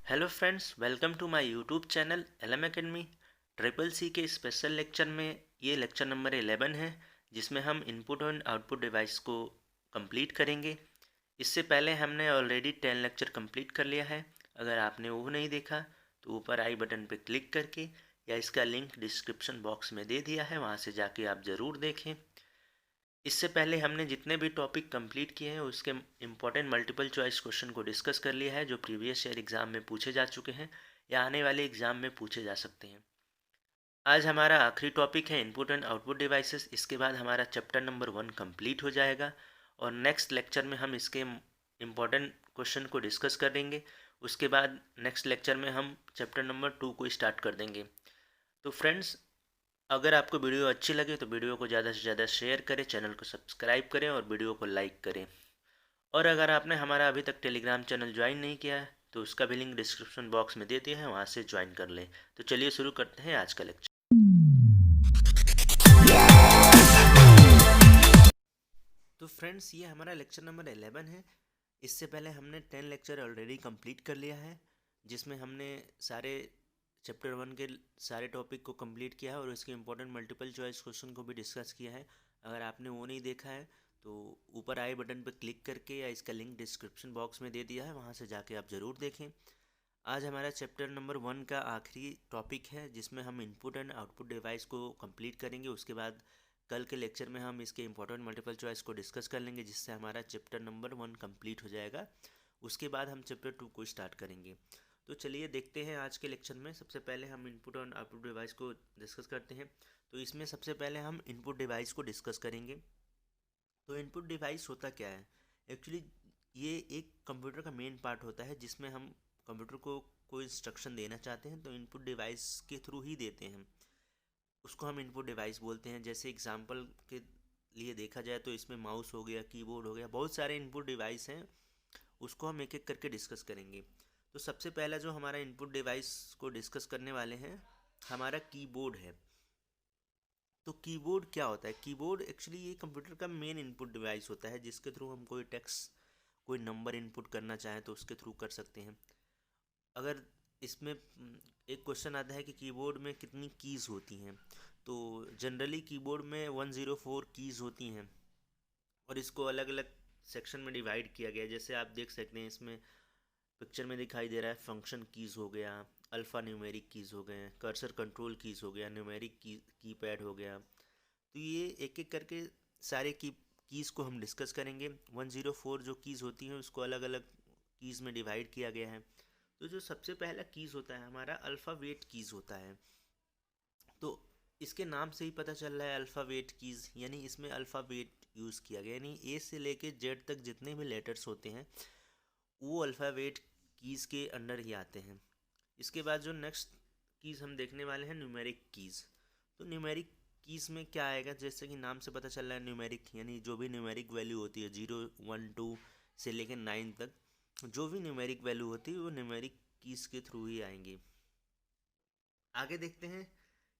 Hello friends, welcome to my YouTube channel LM academy. Triple C के special lecture में ये lecture number 11 है, जिसमें हम इनपुट और आउटपुट डिवाइस को कंप्लीट करेंगे। इससे पहले हमने ऑलरेडी 10 लेक्चर कंप्लीट कर लिया है। अगर आपने वो नहीं देखा तो ऊपर आई बटन पर क्लिक करके या इसका लिंक डिस्क्रिप्शन बॉक्स में दे दिया है, वहाँ से जाके आप ज़रूर देखें। इससे पहले हमने जितने भी टॉपिक कंप्लीट किए हैं उसके इम्पोर्टेंट मल्टीपल चॉइस क्वेश्चन को डिस्कस कर लिया है, जो प्रीवियस ईयर एग्ज़ाम में पूछे जा चुके हैं या आने वाले एग्ज़ाम में पूछे जा सकते हैं। आज हमारा आखिरी टॉपिक है इनपुट एंड आउटपुट डिवाइसेस। इसके बाद हमारा चैप्टर नंबर 1 कंप्लीट हो जाएगा और नेक्स्ट लेक्चर में हम इसके इम्पोर्टेंट क्वेश्चन को डिस्कस करेंगे। उसके बाद नेक्स्ट लेक्चर में हम चैप्टर नंबर 2 को स्टार्ट कर देंगे। तो फ्रेंड्स, अगर आपको वीडियो अच्छी लगे तो वीडियो को ज़्यादा से ज़्यादा शेयर करें, चैनल को सब्सक्राइब करें और वीडियो को लाइक करें। और अगर आपने हमारा अभी तक टेलीग्राम चैनल ज्वाइन नहीं किया है तो उसका भी लिंक डिस्क्रिप्शन बॉक्स में दे दिया है, वहाँ से ज्वाइन कर लें। तो चलिए शुरू करते हैं आज का लेक्चर। तो फ्रेंड्स, ये हमारा लेक्चर नंबर 11 है। इससे पहले हमने 10 लेक्चर ऑलरेडी कंप्लीट कर लिया है, जिसमें हमने सारे चैप्टर 1 के सारे टॉपिक को कंप्लीट किया है और इसके इम्पोर्टेंट मल्टीपल चॉइस क्वेश्चन को भी डिस्कस किया है। अगर आपने वो नहीं देखा है तो ऊपर आई बटन पर क्लिक करके या इसका लिंक डिस्क्रिप्शन बॉक्स में दे दिया है, वहाँ से जाके आप ज़रूर देखें। आज हमारा चैप्टर नंबर 1 का आखिरी टॉपिक है, जिसमें हम इनपुट एंड आउटपुट डिवाइस को कंप्लीट करेंगे। उसके बाद कल के लेक्चर में हम इसके इम्पोर्टेंट मल्टीपल चॉइस को डिस्कस कर लेंगे, जिससे हमारा चैप्टर नंबर 1 कंप्लीट हो जाएगा। उसके बाद हम चैप्टर 2 को स्टार्ट करेंगे। तो चलिए देखते हैं आज के लेक्चर में। सबसे पहले हम इनपुट और आउटपुट डिवाइस को डिस्कस करते हैं। तो इसमें सबसे पहले हम इनपुट डिवाइस को डिस्कस करेंगे। तो इनपुट डिवाइस होता क्या है? एक्चुअली ये एक कंप्यूटर का मेन पार्ट होता है, जिसमें हम कंप्यूटर को कोई इंस्ट्रक्शन देना चाहते हैं तो इनपुट डिवाइस के थ्रू ही देते हैं। उसको हम इनपुट डिवाइस बोलते हैं। जैसे एग्जांपल के लिए देखा जाए तो इसमें माउस हो गया, कीबोर्ड हो गया, बहुत सारे इनपुट डिवाइस हैं। उसको हम एक एक करके डिस्कस करेंगे। तो सबसे पहला जो हमारा इनपुट डिवाइस को डिस्कस करने वाले हैं, हमारा कीबोर्ड है। तो कीबोर्ड क्या होता है? कीबोर्ड एक्चुअली ये कंप्यूटर का मेन इनपुट डिवाइस होता है, जिसके थ्रू हम कोई टेक्स्ट, कोई नंबर इनपुट करना चाहें तो उसके थ्रू कर सकते हैं। अगर इसमें एक क्वेश्चन आता है कि कीबोर्ड में कितनी कीज़ होती हैं, तो जनरली कीबोर्ड में 104 कीज़ होती हैं और इसको अलग अलग सेक्शन में डिवाइड किया गया है। जैसे आप देख सकते हैं, इसमें पिक्चर में दिखाई दे रहा है फंक्शन कीज़ हो गया, अल्फ़ा न्यूमेरिक कीज़ हो गए, कर्सर कंट्रोल कीज़ हो गया, न्यूमेरिक कीपैड हो गया। तो ये एक एक करके सारे कीज़ को हम डिस्कस करेंगे। 104 जो कीज़ होती हैं उसको अलग अलग कीज़ में डिवाइड किया गया है। तो जो सबसे पहला कीज़ होता है हमारा अल्फ़ावेट कीज़ होता है। तो इसके नाम से ही पता चल रहा है अल्फ़ावेट कीज़, यानी इसमें अल्फ़ावेट यूज़ किया गया, यानी ए से लेके जेड तक जितने भी लेटर्स होते हैं वो अल्फ़ावेट कीज़ के अंडर ही आते हैं। इसके बाद जो नेक्स्ट कीज़ हम देखने वाले हैं, न्यूमेरिक कीज़। तो न्यूमेरिक कीज़ में क्या आएगा? जैसे कि नाम से पता चल रहा है न्यूमेरिक, यानी जो भी न्यूमेरिक वैल्यू होती है 0 1 2 से लेकर 9 तक, जो भी न्यूमेरिक वैल्यू होती है वो न्यूमेरिक कीज़ के थ्रू ही आएंगी। आगे देखते हैं,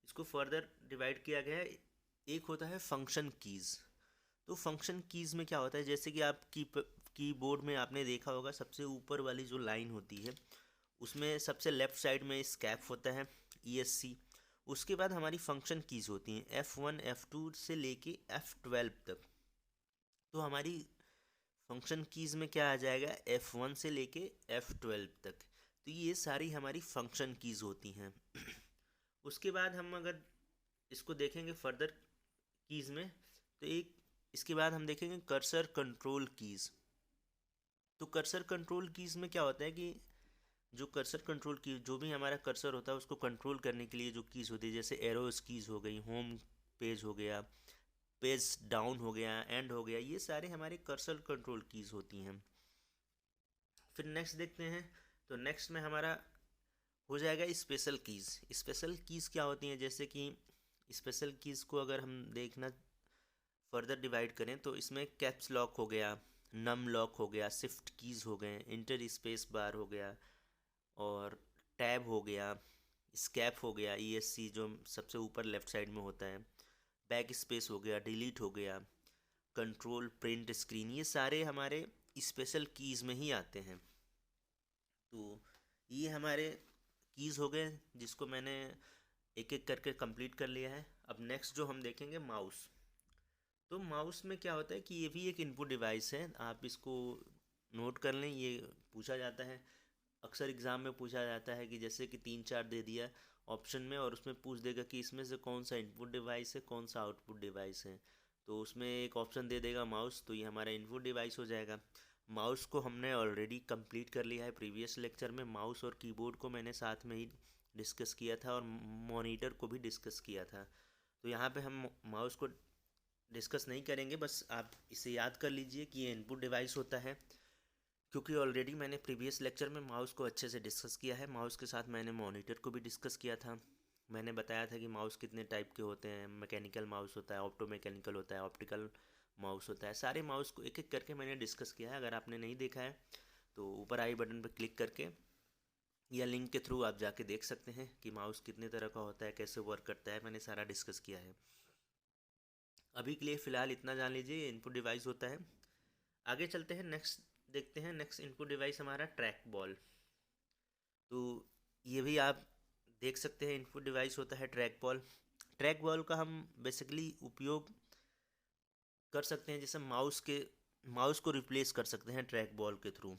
इसको फर्दर डिवाइड किया गया है। एक होता है फंक्शन कीज़। तो फंक्शन कीज़ में क्या होता है? जैसे कि आप कीबोर्ड में आपने देखा होगा, सबसे ऊपर वाली जो लाइन होती है उसमें सबसे लेफ्ट साइड में स्कैप होता है, ESC। उसके बाद हमारी फंक्शन कीज़ होती हैं F1 F2 से लेके F12 तक। तो हमारी फंक्शन कीज़ में क्या आ जाएगा? F1 से लेके F12 तक। तो ये सारी हमारी फंक्शन कीज़ होती हैं। उसके बाद हम अगर इसको देखेंगे फर्दर कीज़ में, तो एक इसके बाद हम देखेंगे कर्सर कंट्रोल कीज़। तो कर्सर कंट्रोल कीज़ में क्या होता है कि जो कर्सर कंट्रोल की, जो भी हमारा कर्सर होता है उसको कंट्रोल करने के लिए जो कीज़ होती है, जैसे एरोस कीज़ हो गई, होम पेज हो गया, पेज डाउन हो गया, एंड हो गया, ये सारे हमारे कर्सर कंट्रोल कीज़ होती हैं। फिर नेक्स्ट देखते हैं। तो नेक्स्ट में हमारा हो जाएगा स्पेशल कीज़। स्पेशल कीज़ क्या होती हैं? जैसे कि स्पेशल कीज़ को अगर हम देखना फर्दर डिवाइड करें तो इसमें कैप्स लॉक हो गया, नम लॉक हो गया, शिफ्ट कीज़ हो गए, इंटर स्पेस बार हो गया, और टैब हो गया, स्कैप हो गया, ESC जो सबसे ऊपर लेफ्ट साइड में होता है, बैक स्पेस हो गया, डिलीट हो गया, कंट्रोल, प्रिंट स्क्रीन, ये सारे हमारे स्पेशल कीज़ में ही आते हैं। तो ये हमारे कीज़ हो गए जिसको मैंने एक एक करके कंप्लीट कर लिया है। अब नेक्स्ट जो हम देखेंगे माउस। तो माउस में क्या होता है कि ये भी एक इनपुट डिवाइस है, आप इसको नोट कर लें। ये पूछा जाता है, अक्सर एग्ज़ाम में पूछा जाता है कि जैसे कि 3 4 दे दिया ऑप्शन में और उसमें पूछ देगा कि इसमें से कौन सा इनपुट डिवाइस है कौन सा आउटपुट डिवाइस है। तो उसमें एक ऑप्शन दे देगा माउस, तो ये हमारा इनपुट डिवाइस हो जाएगा। माउस को हमने ऑलरेडी कंप्लीट कर लिया है प्रीवियस लेक्चर में। माउस और कीबोर्ड को मैंने साथ में ही डिस्कस किया था और मॉनिटर को भी डिस्कस किया था। तो यहाँ पे हम माउस को डिस्कस नहीं करेंगे, बस आप इसे याद कर लीजिए कि ये इनपुट डिवाइस होता है, क्योंकि ऑलरेडी मैंने प्रीवियस लेक्चर में माउस को अच्छे से डिस्कस किया है। माउस के साथ मैंने मॉनिटर को भी डिस्कस किया था। मैंने बताया था कि माउस कितने टाइप के होते हैं, मैकेनिकल माउस होता है, ऑप्टो मैकेनिकल होता है, ऑप्टिकल माउस होता है। सारे माउस को एक एक करके मैंने डिस्कस किया है। अगर आपने नहीं देखा है तो ऊपर आई बटन पर क्लिक करके या लिंक के थ्रू आप जाके देख सकते हैं कि माउस कितने तरह का होता है, कैसे वर्क करता है। मैंने सारा डिस्कस किया है। अभी के लिए फ़िलहाल इतना जान लीजिए, इनपुट डिवाइस होता है। आगे चलते हैं, नेक्स्ट देखते हैं। नेक्स्ट इनपुट डिवाइस हमारा ट्रैक बॉल। तो ये भी आप देख सकते हैं इनपुट डिवाइस होता है ट्रैक बॉल। ट्रैक बॉल का हम बेसिकली उपयोग कर सकते हैं, जैसे माउस को रिप्लेस कर सकते हैं ट्रैक बॉल के थ्रू,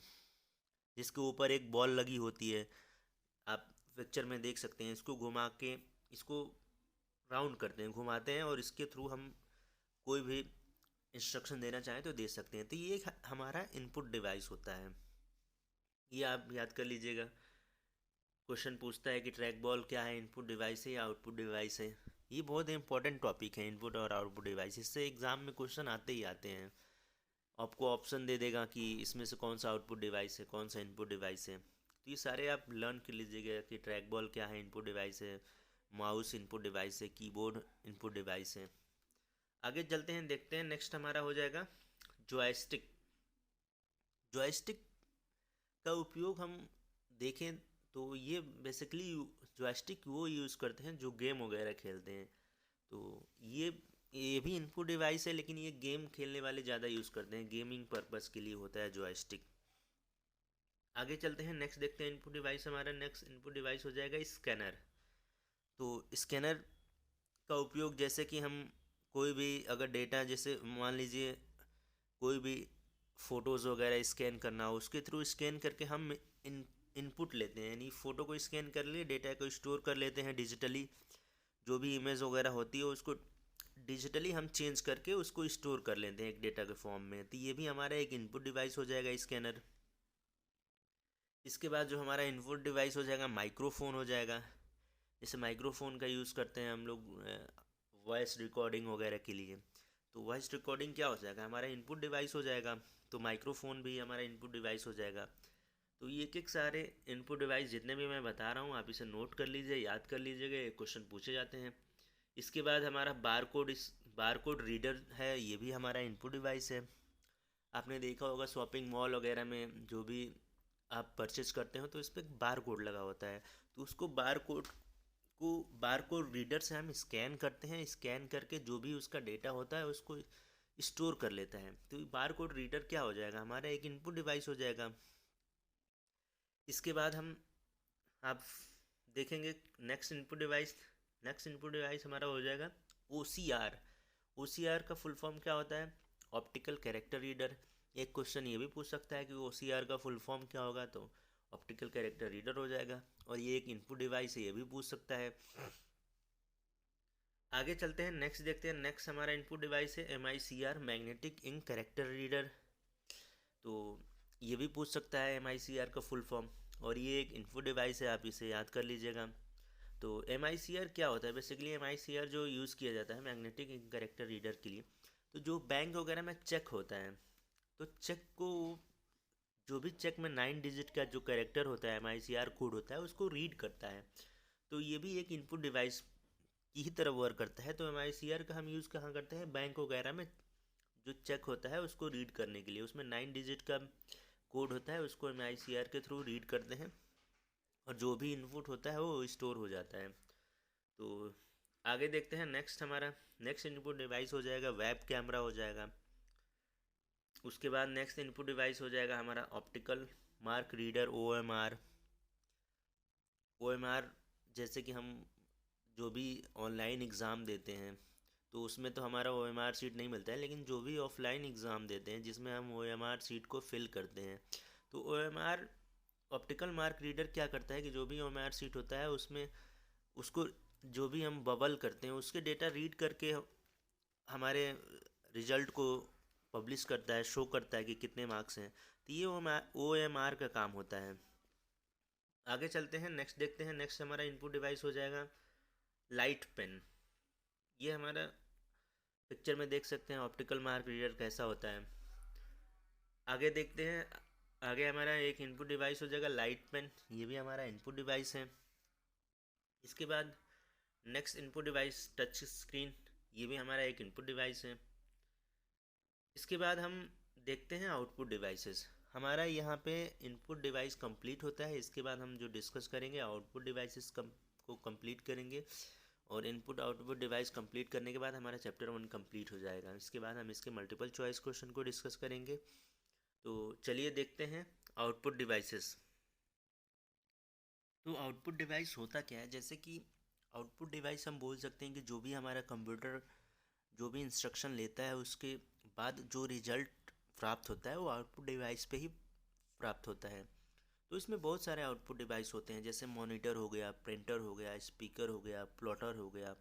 जिसके ऊपर एक बॉल लगी होती है। आप पिक्चर में देख सकते हैं, इसको घुमा के इसको राउंड करते हैं, घुमाते हैं और इसके थ्रू हम कोई भी इंस्ट्रक्शन देना चाहें तो दे सकते हैं। तो ये एक हमारा इनपुट डिवाइस होता है, ये आप याद कर लीजिएगा। क्वेश्चन पूछता है कि ट्रैक बॉल क्या है, इनपुट डिवाइस है या आउटपुट डिवाइस है। ये बहुत इंपॉर्टेंट टॉपिक है, इनपुट और आउटपुट डिवाइस। इससे एग्ज़ाम में क्वेश्चन आते ही आते हैं। आपको ऑप्शन दे देगा कि इसमें से कौन सा आउटपुट डिवाइस है कौन सा इनपुट डिवाइस है। तो ये सारे आप लर्न कर लीजिएगा कि ट्रैक बॉल क्या है, इनपुट डिवाइस है, माउस इनपुट डिवाइस है, कीबोर्ड इनपुट डिवाइस है। आगे चलते हैं, देखते हैं नेक्स्ट हमारा हो जाएगा जॉयस्टिक। जॉयस्टिक का उपयोग हम देखें तो ये बेसिकली जॉयस्टिक वो यूज़ करते हैं जो गेम वगैरह खेलते हैं। तो ये ये भी इनपुट डिवाइस है, लेकिन ये गेम खेलने वाले ज़्यादा यूज़ करते हैं, गेमिंग पर्पज़ के लिए होता है जॉयस्टिक। आगे चलते हैं, नेक्स्ट देखते हैं इनपुट डिवाइस। हमारा नेक्स्ट इनपुट डिवाइस हो जाएगा स्कैनर। तो स्कैनर का उपयोग जैसे कि हम कोई भी अगर डेटा, जैसे मान लीजिए कोई भी फ़ोटोज़ वगैरह स्कैन करना हो, उसके थ्रू स्कैन करके हम इनपुट लेते हैं, यानी फ़ोटो को स्कैन कर लिए, डेटा को स्टोर कर लेते हैं डिजिटली। जो भी इमेज वगैरह होती है उसको डिजिटली हम चेंज करके उसको स्टोर कर लेते हैं एक डेटा के फॉर्म में। तो ये भी हमारा एक इनपुट डिवाइस हो जाएगा स्कैनर। इसके बाद जो हमारा इनपुट डिवाइस हो जाएगा माइक्रोफोन हो जाएगा। जैसे माइक्रोफोन का यूज़ करते हैं हम लोग वॉइस रिकॉर्डिंग वगैरह के लिए। तो वॉइस रिकॉर्डिंग क्या हो जाएगा, हमारा इनपुट डिवाइस हो जाएगा। तो माइक्रोफोन भी हमारा इनपुट डिवाइस हो जाएगा। तो ये एक एक सारे इनपुट डिवाइस जितने भी मैं बता रहा हूँ आप इसे नोट कर लीजिए, याद कर लीजिएगा, ये क्वेश्चन पूछे जाते हैं। इसके बाद हमारा बारकोड रीडर है, ये भी हमारा इनपुट डिवाइस है। आपने देखा होगा शॉपिंग मॉल वगैरह में जो भी आप परचेज करते हो तो इस पर बार कोड लगा होता है। तो उसको बार कोड रीडर से हम स्कैन करते हैं, स्कैन करके जो भी उसका डेटा होता है उसको स्टोर कर लेता है। तो बार कोड रीडर क्या हो जाएगा, हमारा एक इनपुट डिवाइस हो जाएगा। इसके बाद आप देखेंगे नेक्स्ट इनपुट डिवाइस हमारा हो जाएगा OCR। OCR का फुल फॉर्म क्या होता है, ऑप्टिकल कैरेक्टर रीडर। एक क्वेश्चन ये भी पूछ सकता है कि OCR का फुल फॉर्म क्या होगा, तो ऑप्टिकल कैरेक्टर रीडर हो जाएगा। और ये एक इनपुट डिवाइस है, ये भी पूछ सकता है। आगे चलते हैं, नेक्स्ट देखते हैं। नेक्स्ट हमारा इनपुट डिवाइस है MICR, magnetic ink character reader. तो ये भी पूछ सकता है MICR का फुल फॉर्म, और ये एक इनपुट डिवाइस है, आप इसे याद कर लीजिएगा। तो MICR क्या होता है, बेसिकली MICR जो यूज़ किया जाता है मैग्नेटिक इंक कैरेक्टर रीडर के लिए, तो जो बैंक वगैरह में चेक होता है, तो चेक को जो भी चेक में 9 डिजिट का जो कैरेक्टर होता है MICR कोड होता है उसको रीड करता है। तो ये भी एक इनपुट डिवाइस की ही तरह वर्क करता है। तो MICR का हम यूज़ कहाँ करते हैं, बैंक वगैरह में जो चेक होता है उसको रीड करने के लिए। उसमें 9 डिजिट का कोड होता है, उसको MICR के थ्रू रीड करते हैं और जो भी इनपुट होता है वो स्टोर हो जाता है। तो आगे देखते हैं, नेक्स्ट इनपुट डिवाइस हो जाएगा वेब कैमरा हो जाएगा। उसके बाद नेक्स्ट इनपुट डिवाइस हो जाएगा हमारा optical mark reader OMR। OMR, जैसे कि हम जो भी ऑनलाइन एग्ज़ाम देते हैं तो उसमें तो हमारा OMR शीट नहीं मिलता है, लेकिन जो भी ऑफलाइन एग्ज़ाम देते हैं जिसमें हम OMR शीट को फिल करते हैं, तो OMR ऑप्टिकल मार्क रीडर क्या करता है कि जो भी OMR शीट होता है उसमें उसको जो भी हम बबल करते हैं उसके डेटा रीड करके हमारे रिजल्ट को पब्लिश करता है, शो करता है कि कितने मार्क्स हैं। तो ये OMR का काम होता है। आगे चलते हैं, नेक्स्ट देखते हैं। नेक्स्ट हमारा इनपुट डिवाइस हो जाएगा लाइट पेन। ये हमारा पिक्चर में देख सकते हैं ऑप्टिकल मार्क रीडर कैसा होता है। आगे देखते हैं, आगे हमारा एक इनपुट डिवाइस हो जाएगा लाइट पेन, ये भी हमारा इनपुट डिवाइस है। इसके बाद next input device touch screen, ये भी हमारा एक इनपुट डिवाइस है। इसके बाद हम देखते हैं आउटपुट डिवाइसेस। हमारा यहाँ पे इनपुट डिवाइस कंप्लीट होता है, इसके बाद हम जो डिस्कस करेंगे आउटपुट डिवाइसेस को कंप्लीट करेंगे। और इनपुट आउटपुट डिवाइस कंप्लीट करने के बाद हमारा चैप्टर 1 कंप्लीट हो जाएगा। इसके बाद हम इसके मल्टीपल चॉइस क्वेश्चन को डिस्कस करेंगे। तो चलिए देखते हैं आउटपुट डिवाइसेस। तो आउटपुट डिवाइस होता क्या है, जैसे कि आउटपुट डिवाइस हम बोल सकते हैं कि जो भी हमारा कंप्यूटर जो भी इंस्ट्रक्शन लेता है उसके बाद जो रिजल्ट प्राप्त होता है वो आउटपुट डिवाइस पे ही प्राप्त होता है। तो इसमें बहुत सारे आउटपुट डिवाइस होते हैं, जैसे मॉनिटर हो गया, प्रिंटर हो गया, स्पीकर हो गया, प्लॉटर हो गया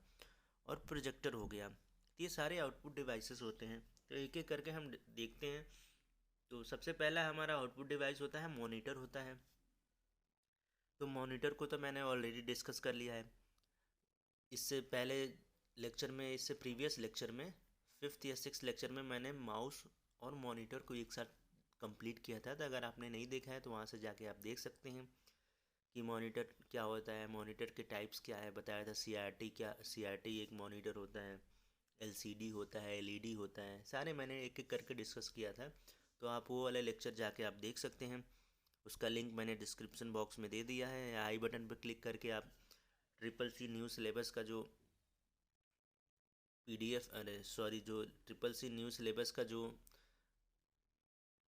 और प्रोजेक्टर हो गया। तो ये सारे आउटपुट डिवाइसेस होते हैं। तो एक एक करके हम देखते हैं। तो सबसे पहला हमारा आउटपुट डिवाइस होता है मॉनिटर होता है। तो मॉनिटर को तो मैंने ऑलरेडी डिस्कस कर लिया है इससे पहले लेक्चर में, इससे प्रीवियस लेक्चर में 5th या 6th लेक्चर में मैंने माउस और मॉनिटर को एक साथ कंप्लीट किया था। तो अगर आपने नहीं देखा है तो वहाँ से जाके आप देख सकते हैं कि मॉनिटर क्या होता है, मॉनिटर के टाइप्स क्या है, बताया था। CRT एक मॉनिटर होता है, LCD होता है, LED होता है, सारे मैंने एक एक करके डिस्कस किया था। तो आप वो वाले लेक्चर जाके आप देख सकते हैं। उसका लिंक मैंने डिस्क्रिप्शन बॉक्स में दे दिया है। आई बटन पर क्लिक करके आप CCC न्यू सिलेबस का जो जो CCC न्यू सिलेबस का जो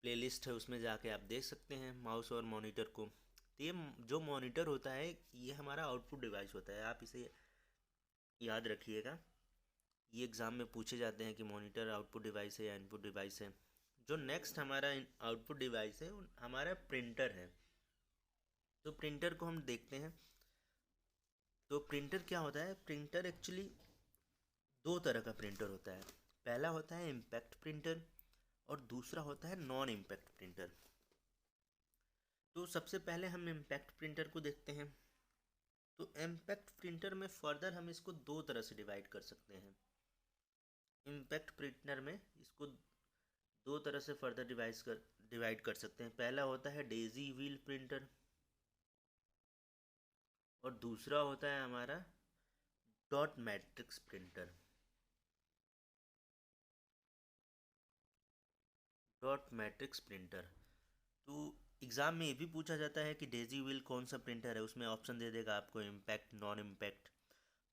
प्लेलिस्ट है उसमें जाके आप देख सकते हैं माउस और मॉनिटर को। तो ये जो मॉनिटर होता है ये हमारा आउटपुट डिवाइस होता है, आप इसे याद रखिएगा। ये एग्ज़ाम में पूछे जाते हैं कि मॉनिटर आउटपुट डिवाइस है या इनपुट डिवाइस है। जो नेक्स्ट हमारा आउटपुट डिवाइस है हमारा प्रिंटर है। तो प्रिंटर को हम देखते हैं। तो प्रिंटर क्या होता है, प्रिंटर एक्चुअली दो तरह का प्रिंटर होता है। पहला होता है इम्पैक्ट प्रिंटर और दूसरा होता है नॉन इम्पैक्ट प्रिंटर। तो सबसे पहले हम इम्पैक्ट प्रिंटर को देखते हैं। तो इम्पैक्ट प्रिंटर में फर्दर हम इसको दो तरह से डिवाइड कर सकते हैं। इम्पैक्ट प्रिंटर में इसको दो तरह से फर्दर डिवाइड कर सकते हैं। पहला होता है डेजी व्हील प्रिंटर और दूसरा होता है हमारा dot matrix printer. Dot matrix printer. तो एग्ज़ाम में ये भी पूछा जाता है कि डेजी व्हील कौन सा प्रिंटर है, उसमें ऑप्शन दे देगा आपको इम्पैक्ट, नॉन इम्पैक्ट।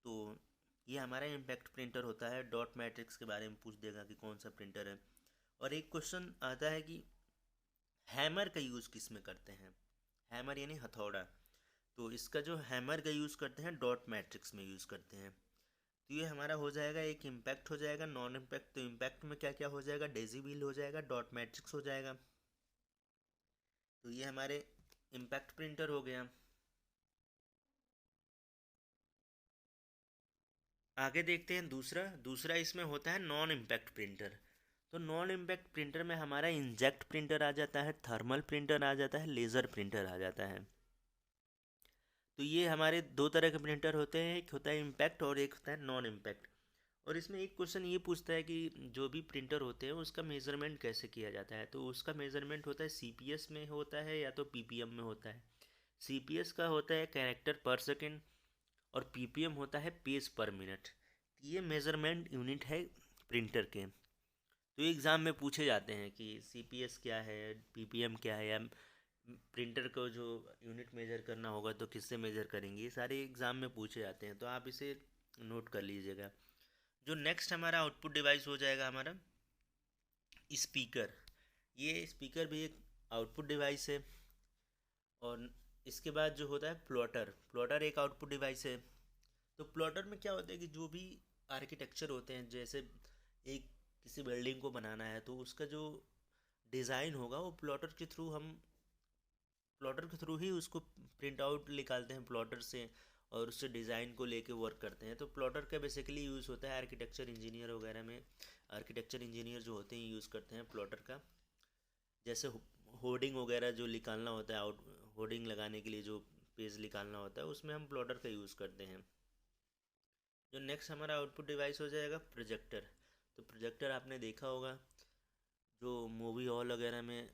तो ये हमारा इम्पैक्ट प्रिंटर होता है। डॉट मैट्रिक्स के बारे में पूछ देगा कि कौन सा प्रिंटर है। और एक क्वेश्चन आता है कि हैमर का यूज़ किस में करते हैं, हैमर यानी हथौड़ा। तो इसका जो हैमर का यूज़ करते हैं डॉट मैट्रिक्स में यूज़ करते हैं। तो ये हमारा हो जाएगा, एक इम्पैक्ट हो जाएगा, नॉन इम्पैक्ट। तो इम्पैक्ट में क्या क्या हो जाएगा, डेजी व्हील हो जाएगा, डॉट मैट्रिक्स हो जाएगा। तो ये हमारे इम्पैक्ट प्रिंटर हो गया। आगे देखते हैं दूसरा। दूसरा इसमें होता है नॉन इम्पैक्ट प्रिंटर। तो नॉन इम्पैक्ट प्रिंटर में हमारा इंजेक्ट प्रिंटर आ जाता है, थर्मल प्रिंटर आ जाता है, लेज़र प्रिंटर आ जाता है। तो ये हमारे दो तरह के प्रिंटर होते हैं, एक होता है इम्पैक्ट और एक होता है नॉन इम्पैक्ट। और इसमें एक क्वेश्चन ये पूछता है कि जो भी प्रिंटर होते हैं उसका मेज़रमेंट कैसे किया जाता है। तो उसका मेज़रमेंट होता है CPS में होता है या तो PPM में होता है। CPS का होता है कैरेक्टर पर सेकेंड और PPM होता है पेज पर मिनट। ये मेज़रमेंट यूनिट है प्रिंटर के। तो एग्ज़ाम में पूछे जाते हैं कि CPS क्या है, PPM क्या है, या प्रिंटर को जो यूनिट मेजर करना होगा तो किससे मेजर करेंगे, ये सारे एग्ज़ाम में पूछे जाते हैं। तो आप इसे नोट कर लीजिएगा। जो नेक्स्ट हमारा आउटपुट डिवाइस हो जाएगा हमारा स्पीकर। ये स्पीकर भी एक आउटपुट डिवाइस है। और इसके बाद जो होता है प्लॉटर, प्लॉटर एक आउटपुट डिवाइस है। तो प्लॉटर में क्या होता है कि जो भी आर्किटेक्चर होते हैं, जैसे एक किसी बिल्डिंग को बनाना है तो उसका जो डिज़ाइन होगा वो प्लॉटर के थ्रू ही उसको प्रिंट आउट निकालते हैं प्लॉटर से, और उससे डिज़ाइन को लेके वर्क करते हैं। तो प्लॉटर का बेसिकली यूज़ होता है आर्किटेक्चर इंजीनियर वगैरह में, आर्किटेक्चर इंजीनियर जो होते हैं यूज़ करते हैं प्लॉटर का। जैसे होर्डिंग वगैरह जो निकालना होता है, आउट होर्डिंग लगाने के लिए जो पेज निकालना होता है उसमें हम प्लॉटर का यूज़ करते हैं। जो नेक्स्ट हमारा आउटपुट डिवाइस हो जाएगा प्रोजेक्टर। तो प्रोजेक्टर आपने देखा होगा, जो मूवी हॉल वगैरह में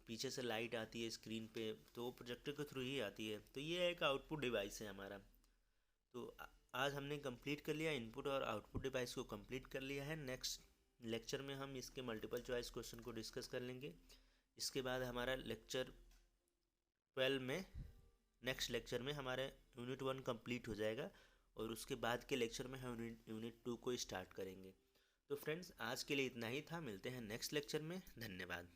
पीछे से लाइट आती है स्क्रीन पे, तो वो प्रोजेक्टर के थ्रू ही आती है। तो ये एक आउटपुट डिवाइस है हमारा। तो आज हमने कंप्लीट कर लिया, इनपुट और आउटपुट डिवाइस को कंप्लीट कर लिया है। नेक्स्ट लेक्चर में हम इसके मल्टीपल चॉइस क्वेश्चन को डिस्कस कर लेंगे। इसके बाद हमारा लेक्चर 12 में, नेक्स्ट लेक्चर में हमारा यूनिट 1 कंप्लीट हो जाएगा, और उसके बाद के लेक्चर में हम यूनिट 2 को स्टार्ट करेंगे। तो फ्रेंड्स, आज के लिए इतना ही था, मिलते हैं नेक्स्ट लेक्चर में। धन्यवाद।